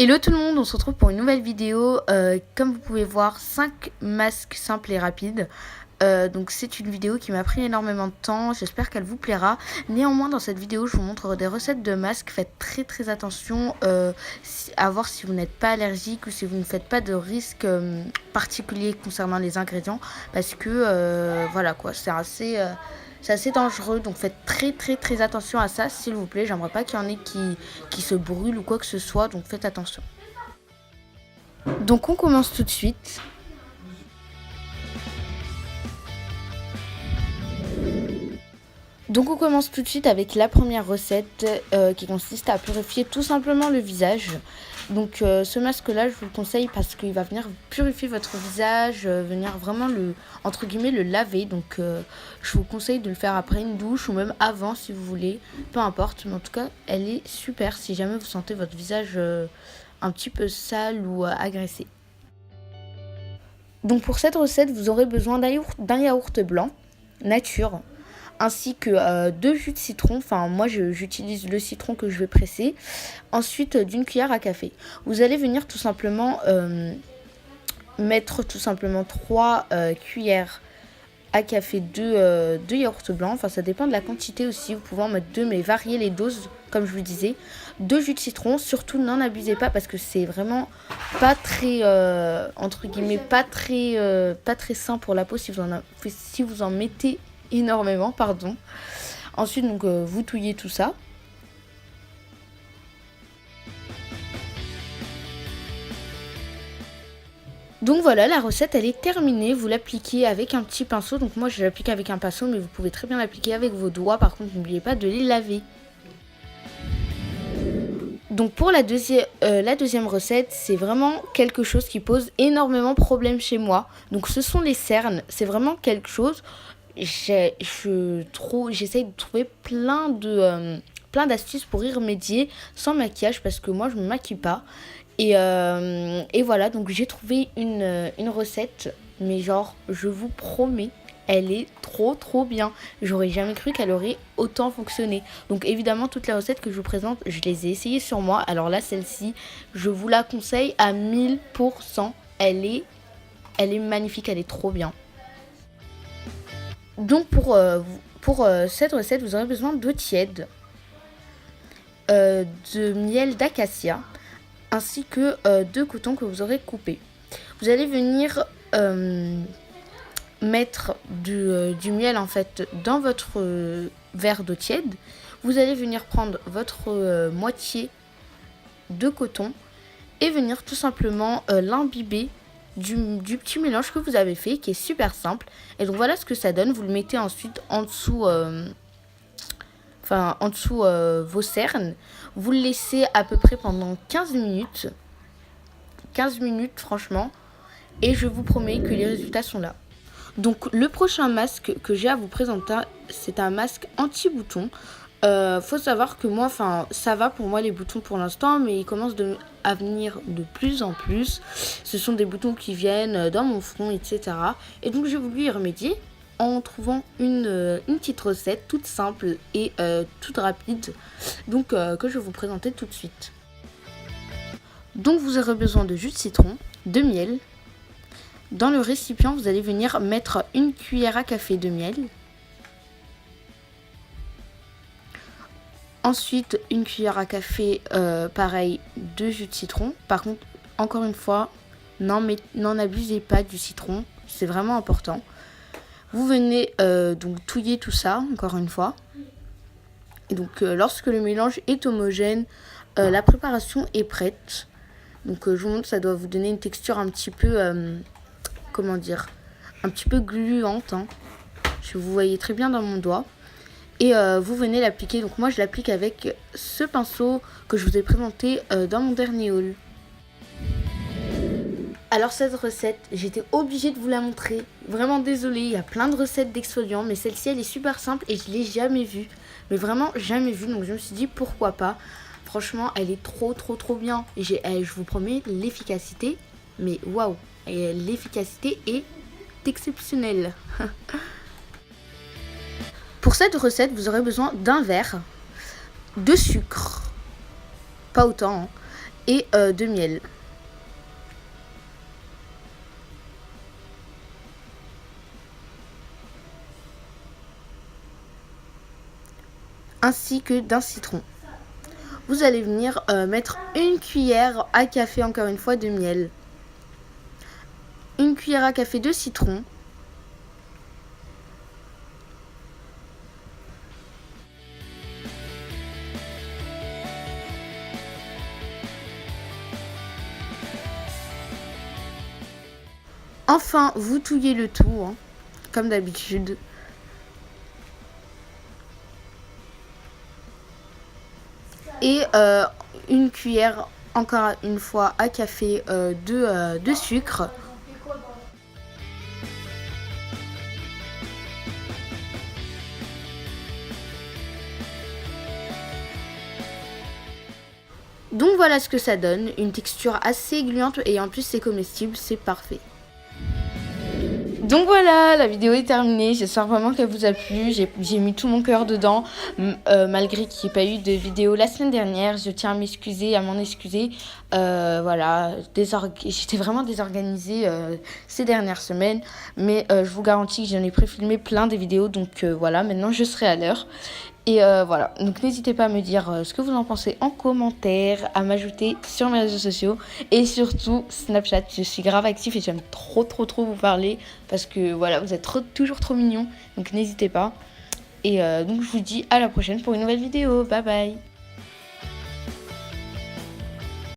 Hello tout le monde, on se retrouve pour une nouvelle vidéo. Comme vous pouvez voir, 5 masques simples et rapides. Donc c'est une vidéo qui m'a pris énormément de temps, j'espère qu'elle vous plaira. Néanmoins dans cette vidéo je vous montre des recettes de masques. Faites très attention à voir si vous n'êtes pas allergique ou si vous ne faites pas de risque particulier concernant les ingrédients. Parce que voilà quoi, c'est assez dangereux, donc faites très attention à ça s'il vous plaît. J'aimerais pas qu'il y en ait qui se brûlent ou quoi que ce soit, donc faites attention. Donc on commence tout de suite. Donc on commence tout de suite avec la première recette qui consiste à purifier tout simplement le visage. Donc ce masque là je vous le conseille parce qu'il va venir purifier votre visage, venir vraiment entre guillemets le laver. Donc je vous conseille de le faire après une douche ou même avant si vous voulez, peu importe. Mais en tout cas elle est super si jamais vous sentez votre visage un petit peu sale ou agressé. Donc pour cette recette vous aurez besoin d'un yaourt blanc nature, ainsi que 2 jus de citron. Enfin moi j'utilise le citron que je vais presser. Ensuite d'une cuillère à café. Vous allez venir tout simplement mettre 3 cuillères à café de yaourt blanc. Enfin ça dépend de la quantité aussi, vous pouvez en mettre 2 mais varier les doses comme je vous disais. 2 jus de citron, surtout n'en abusez pas parce que c'est vraiment pas très entre guillemets pas très sain pour la peau si vous en mettez énormément, pardon. Ensuite donc vous touillez tout ça. Donc voilà, la recette elle est terminée, vous l'appliquez avec un petit pinceau. Donc moi je l'applique avec un pinceau mais vous pouvez très bien l'appliquer avec vos doigts. Par contre n'oubliez pas de les laver. Donc pour la deuxième recette, c'est vraiment quelque chose qui pose énormément de problèmes chez moi. Donc ce sont les cernes, c'est vraiment quelque chose. J'essaye de trouver plein d'astuces pour y remédier sans maquillage parce que moi je me maquille pas. Et voilà, donc j'ai trouvé une recette, mais genre je vous promets, elle est trop bien. J'aurais jamais cru qu'elle aurait autant fonctionné. Donc évidemment toutes les recettes que je vous présente, je les ai essayées sur moi. Alors là celle-ci, je vous la conseille à 1000%. Elle est magnifique, elle est trop bien. Donc pour cette recette, vous aurez besoin d'eau tiède, de miel d'acacia, ainsi que de coton que vous aurez coupé. Vous allez venir mettre du miel en fait dans votre verre d'eau tiède. Vous allez venir prendre votre moitié de coton et venir tout simplement l'imbiber du petit mélange que vous avez fait, qui est super simple. Et donc voilà ce que ça donne. Vous le mettez ensuite en dessous vos cernes. Vous le laissez à peu près pendant 15 minutes. 15 minutes franchement. Et je vous promets que les résultats sont là. Donc le prochain masque que j'ai à vous présenter, c'est un masque anti-boutons. Faut savoir que moi, ça va pour moi les boutons pour l'instant, mais ils commencent à venir de plus en plus. Ce sont des boutons qui viennent dans mon front, etc. Et donc j'ai voulu y remédier en trouvant une petite recette toute simple et toute rapide, donc que je vais vous présenter tout de suite. Donc vous aurez besoin de jus de citron, de miel. Dans le récipient, vous allez venir mettre une cuillère à café de miel. Ensuite, une cuillère à café, pareil, de jus de citron. Par contre, encore une fois, n'en abusez pas du citron, c'est vraiment important. Vous venez donc touiller tout ça, encore une fois. Et donc, lorsque le mélange est homogène, la préparation est prête. Donc, je vous montre, ça doit vous donner une texture un petit peu, un petit peu gluante. Hein. Vous voyez très bien dans mon doigt. Et vous venez l'appliquer. Donc moi je l'applique avec ce pinceau que je vous ai présenté dans mon dernier haul. Alors cette recette, j'étais obligée de vous la montrer. Vraiment désolée, il y a plein de recettes d'exfoliants, mais celle-ci elle est super simple et je l'ai jamais vue. Mais vraiment jamais vue, donc je me suis dit pourquoi pas. Franchement elle est trop bien. Et je vous promets l'efficacité, mais waouh, l'efficacité est exceptionnelle. Pour cette recette, vous aurez besoin d'un verre, de sucre, pas autant, hein, et de miel. Ainsi que d'un citron. Vous allez venir mettre une cuillère à café, encore une fois, de miel. Une cuillère à café de citron. Enfin, vous touillez le tout, hein, comme d'habitude. Et une cuillère, encore une fois, à café de sucre. Donc voilà ce que ça donne, une texture assez gluante et en plus c'est comestible, c'est parfait. Donc voilà, la vidéo est terminée, j'espère vraiment qu'elle vous a plu, j'ai mis tout mon cœur dedans, malgré qu'il n'y ait pas eu de vidéo la semaine dernière, je tiens à m'excuser, à m'en excuser, voilà, j'étais vraiment désorganisée ces dernières semaines, mais je vous garantis que j'en ai préfilmé plein des vidéos, donc voilà, maintenant je serai à l'heure. Et voilà, donc n'hésitez pas à me dire ce que vous en pensez en commentaire, à m'ajouter sur mes réseaux sociaux et surtout Snapchat. Je suis grave active et j'aime trop vous parler parce que voilà, vous êtes toujours trop mignons, donc n'hésitez pas. Et donc je vous dis à la prochaine pour une nouvelle vidéo. Bye bye.